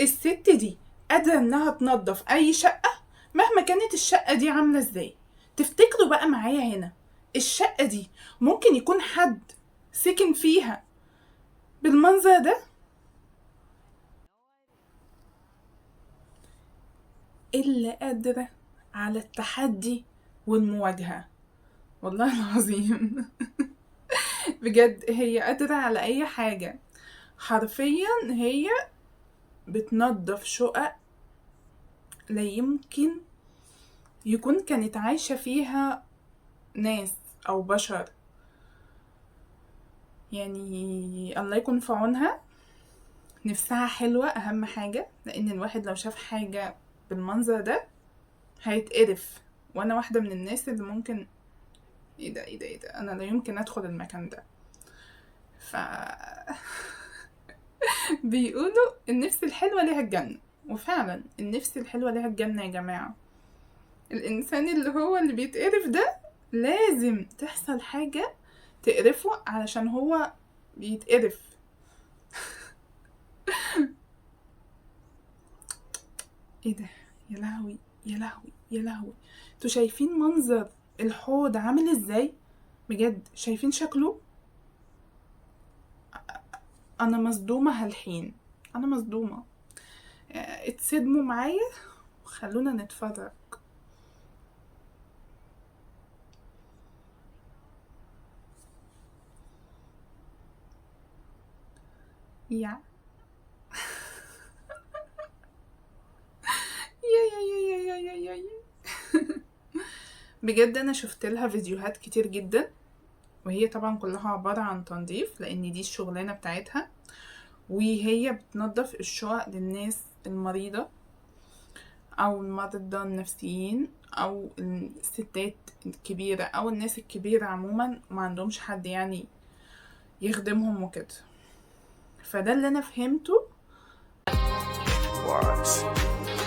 الست دي قادرة انها تنظف اي شقة مهما كانت الشقة دي عاملة ازاي. تفتكروا بقى معايا هنا الشقة دي ممكن يكون حد سكن فيها بالمنظر ده؟ اللي قادرة على التحدي والمواجهة، والله العظيم. بجد هي قادرة على اي حاجة. حرفيا هي بتنظف شقق لا يمكن يكون كانت عايشة فيها ناس أو بشر. يعني الله يكون في عونها. نفسها حلوة أهم حاجة، لأن الواحد لو شاف حاجة بالمنظر ده هيتقرف. وأنا واحدة من الناس اللي ممكن ايه ده ايه ده ايه ده، أنا لا يمكن أدخل المكان ده. ف بيقولوا النفس الحلوة ليها الجنة، وفعلا النفس الحلوة ليها الجنة يا جماعة. الإنسان اللي هو اللي بيتقرف ده لازم تحصل حاجة تقرفه علشان هو بيتقرف. ايه ده، يا لهوي يا لهوي يا لهوي. انتوا شايفين منظر الحوض عامل ازاي؟ بجد شايفين شكله؟ انا مصدومة هالحين، انا مصدومة. اتصدموا معايا وخلونا نتفرج. يا يا بجد انا شفت لها فيديوهات كتير جدا، وهي طبعا كلها عبارة عن تنظيف لان دي الشغلانة بتاعتها. وهي بتنظف الشقق للناس المريضة او المرضى النفسيين او الستات الكبيرة او الناس الكبيرة عموما ما عندهمش حد يعني يخدمهم وكده. فده اللي انا فهمته. Works.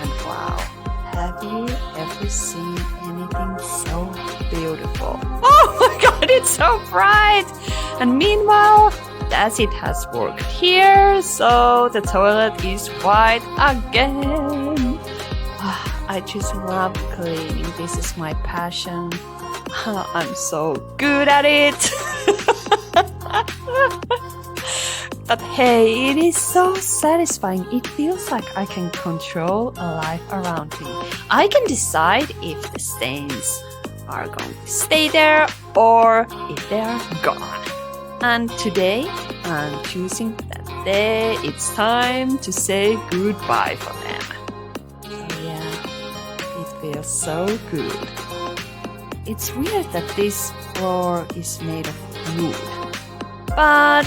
And wow, have you ever seen anything so beautiful? Oh my god, it's so bright! And meanwhile, Dasit has worked here, so the toilet is white again. I just love cleaning. This is my passion. I'm so good at it. But hey, it is so satisfying. It feels like I can control a life around me. I can decide if the stains are going to stay there or if they are gone. And today, I'm choosing that day it's time to say goodbye for them. So yeah, it feels so good. It's weird that this floor is made of wood. But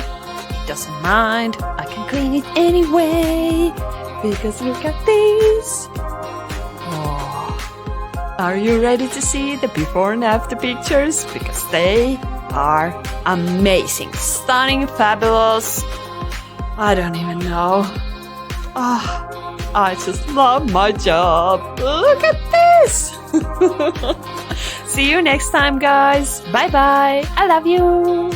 doesn't mind, I can clean it anyway, because look at this. Oh. Are you ready to see the before and after pictures? Because they are amazing, stunning, fabulous. I don't even know. Oh, I just love my job. Look at this. See you next time, guys. Bye bye. I love you.